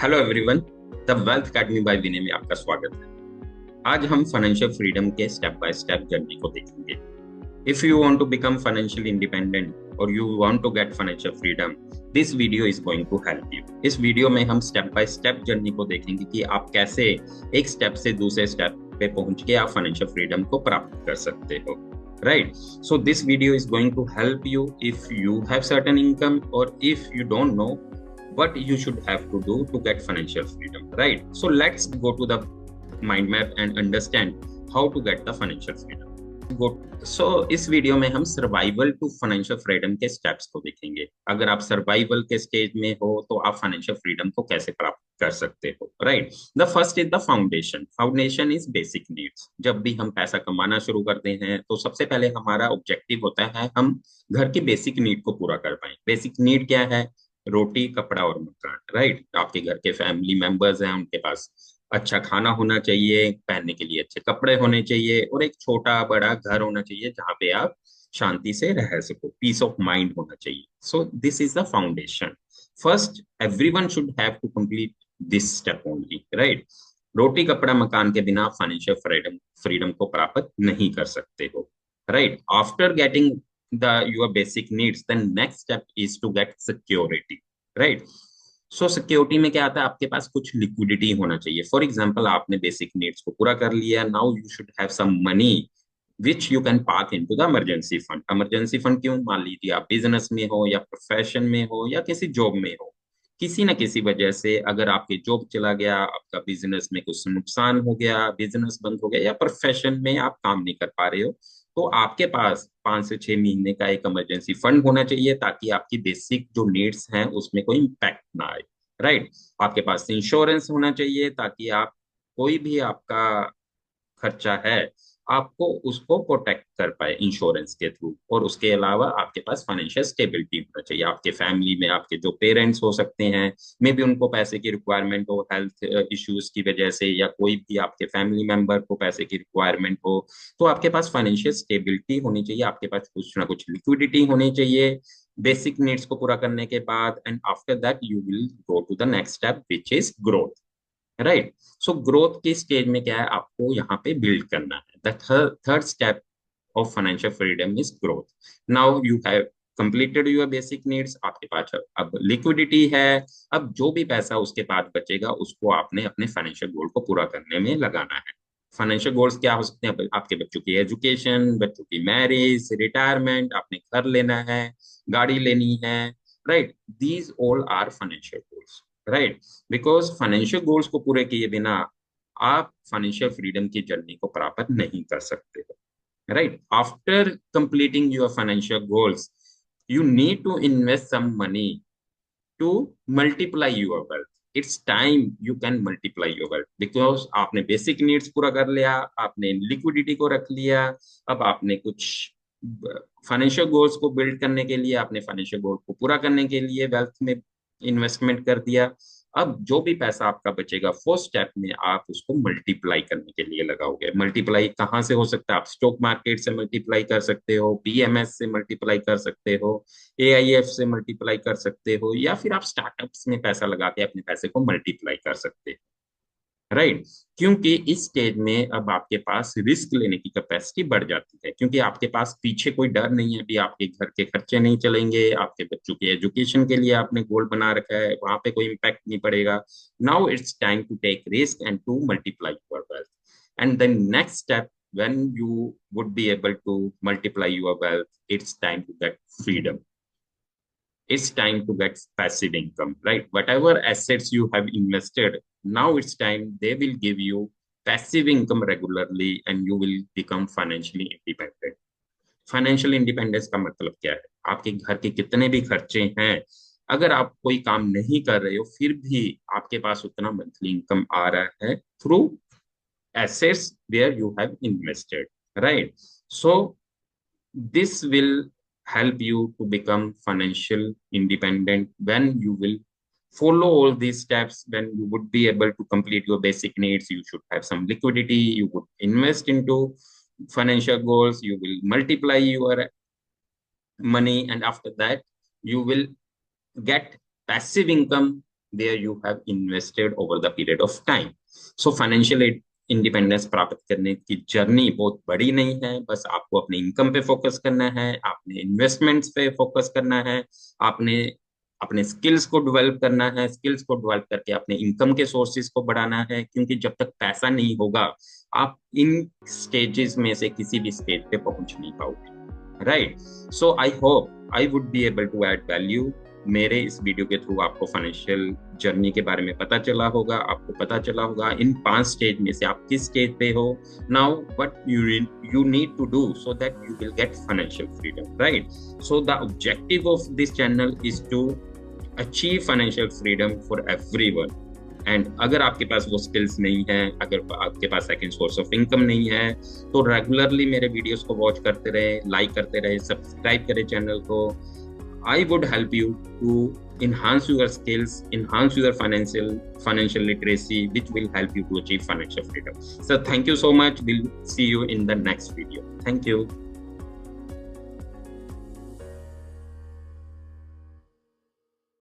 Hello everyone, the wealth academy by Vinay में आपका स्वागत है। आज हम फाइनेंशियल फ्रीडम के स्टेप बाय स्टेप जर्नी को देखेंगे। If you want to become financially independent और you want to get financial freedom, this video is going to help you. इस वीडियो में हम स्टेप बाय स्टेप जर्नी को देखेंगे कि आप कैसे एक स्टेप से दूसरे स्टेप पे पहुंच के आप फाइनेंशियल फ्रीडम को प्राप्त कर सकते हो। Right, so this video is going to help you if you have certain income or if you don't know what you should have to do to get financial freedom. Right, so let's go to the mind map and understand how to get the financial freedom. Go. So इस video में हम survival to financial freedom के steps को देखेंगे। अगर आप survival के stage में हो तो आप फाइनेंशियल फ्रीडम को कैसे प्राप्त कर सकते हो। Right, the first is the foundation. Foundation is basic needs. जब भी हम पैसा कमाना शुरू करते हैं तो सबसे पहले हमारा ऑब्जेक्टिव होता है हम घर की बेसिक नीड को पूरा कर पाए। बेसिक नीड क्या है? रोटी, कपड़ा और मकान। राइट, आपके घर के फैमिली मेंबर्स हैं, उनके पास अच्छा खाना होना चाहिए, पहनने के लिए अच्छे कपड़े होने चाहिए और एक छोटा बड़ा घर होना चाहिए जहाँ पे आप शांति से रह सको। पीस ऑफ माइंड होना चाहिए। So this is the foundation. First, everyone should have to complete this step only. Right, रोटी, कपड़ा, मकान के बिना आप फाइनेंशियल फ्रीडम फ्रीडम को प्राप्त नहीं कर सकते हो। Right, after getting your basic needs, then next step is to get security. Right, so security में क्या आता है? आपके पास कुछ लिक्विडिटी होना चाहिए। फॉर एग्जाम्पल, आपने बेसिक नीड्स को पूरा कर लिया, now you should have some money which you can park into the emergency fund. Emergency fund क्यों? मान लीजिए आप बिजनेस में हो या प्रोफेशन में हो या किसी जॉब में हो, किसी न किसी वजह से अगर आपकी जॉब चला गया, आपका बिजनेस में कुछ नुकसान हो गया, बिजनेस बंद हो गया या प्रोफेशन में आप काम नहीं कर पा रहे हो, तो आपके पास 5 से 6 महीने का एक इमरजेंसी फंड होना चाहिए ताकि आपकी बेसिक जो नीड्स हैं उसमें कोई इम्पैक्ट ना आए। राइट, आपके पास इंश्योरेंस होना चाहिए ताकि आप कोई भी आपका खर्चा है आपको उसको प्रोटेक्ट कर पाए इंश्योरेंस के थ्रू। और उसके अलावा आपके पास फाइनेंशियल स्टेबिलिटी होना चाहिए। आपके फैमिली में आपके जो पेरेंट्स हो सकते हैं, मे बी उनको पैसे की रिक्वायरमेंट हो हेल्थ इश्यूज की वजह से, या कोई भी आपके फैमिली मेंबर को पैसे की रिक्वायरमेंट हो, तो आपके पास फाइनेंशियल स्टेबिलिटी होनी चाहिए। आपके पास कुछ ना कुछ लिक्विडिटी होनी चाहिए बेसिक नीड्स को पूरा करने के बाद। And after that you will go to the next step which is growth. Right, so growth के स्टेज में क्या है? आपको यहाँ पे बिल्ड करना है। The third step of financial freedom is growth. Now you have completed your basic needs, आपके पास अब लिक्विडिटी है। अब जो भी पैसा उसके बाद बचेगा उसको आपने अपने फाइनेंशियल गोल को पूरा करने में लगाना है। फाइनेंशियल गोल्स क्या हो सकते हैं? आपके बच्चों की एजुकेशन, बच्चों की मैरिज, रिटायरमेंट, आपने घर लेना है, गाड़ी लेनी है। Right, these all are financial goals. Right, because financial goals को पूरे किए बिना आप फाइनेंशियल फ्रीडम की जर्नी को प्राप्त नहीं कर सकते हो। Right, after completing your financial goals you need to invest some money to multiply your wealth. It's time you can multiply your wealth because आपने बेसिक नीड्स पूरा कर लिया, आपने लिक्विडिटी को रख लिया। अब आपने कुछ फाइनेंशियल गोल्स को बिल्ड करने के लिए, आपने फाइनेंशियल गोल को पूरा करने के लिए वेल्थ में इन्वेस्टमेंट कर दिया। अब जो भी पैसा आपका बचेगा फर्स्ट स्टेप में आप उसको मल्टीप्लाई करने के लिए लगाओगे। मल्टीप्लाई कहाँ से हो सकता है? आप स्टॉक मार्केट से मल्टीप्लाई कर सकते हो, पीएमएस से मल्टीप्लाई कर सकते हो, एआईएफ से मल्टीप्लाई कर सकते हो, या फिर आप स्टार्टअप्स में पैसा लगा के अपने पैसे को मल्टीप्लाई कर सकते हो। राइट, क्योंकि इस स्टेज में अब आपके पास रिस्क लेने की कैपेसिटी बढ़ जाती है, क्योंकि आपके पास पीछे कोई डर नहीं है। अभी आपके घर के खर्चे नहीं चलेंगे, आपके बच्चों की एजुकेशन के लिए आपने गोल बना रखा है, वहां पे कोई इम्पैक्ट नहीं पड़ेगा। Now it's time to take risk and to multiply your wealth. And then next step, when you would be able to multiply your wealth, it's time to get freedom. It's time to get passive income. Right, whatever assets you have invested, now it's time they will give you passive income regularly and you will become financially independent. Financial independence का मतलब क्या है? आपके घर के कितने भी खर्चे हैं, अगर आप कोई काम नहीं कर रहे हो फिर भी आपके पास उतना मंथली इनकम आ रहा है through assets where you have invested. Right, so this will help you to become financial independent when you will follow all these steps. When you would be able to complete your basic needs, you should have some liquidity, you would invest into financial goals, you will multiply your money, and after that you will get passive income where you have invested over the period of time. So financial independence प्राप्त करने की journey बहुत बड़ी नहीं है, बस आपको अपने इनकम पे फोकस करना है, आपने इन्वेस्टमेंट्स पे फोकस करना है, आपने अपने स्किल्स को डेवलप करना है, स्किल्स को डेवलप करके अपने इनकम के सोर्सेज को बढ़ाना है, क्योंकि जब तक पैसा नहीं होगा आप इन स्टेजेस में से किसी भी स्टेज पे पहुंच नहीं पाओगे, right? So I hope I would be able to add value. मेरे इस वीडियो के थ्रू आपको फाइनेंशियल जर्नी के बारे में पता चला होगा, आपको पता चला होगा इन 5 स्टेज में से आप किस स्टेज पे हो। Now what you need to do so that you will get financial freedom, right? So the objective of this channel is to achieve financial freedom for everyone. And अगर आपके पास वो स्किल्स नहीं है, अगर आपके पास सेकंड सोर्स ऑफ इनकम नहीं है, तो रेगुलरली मेरे वीडियोस को वॉच करते रहे, लाइक करते रहे, सब्सक्राइब करें चैनल को। I would help you to enhance your skills, enhance your financial literacy, which will help you to achieve financial freedom. So thank you so much. We'll see you in the next video. Thank you.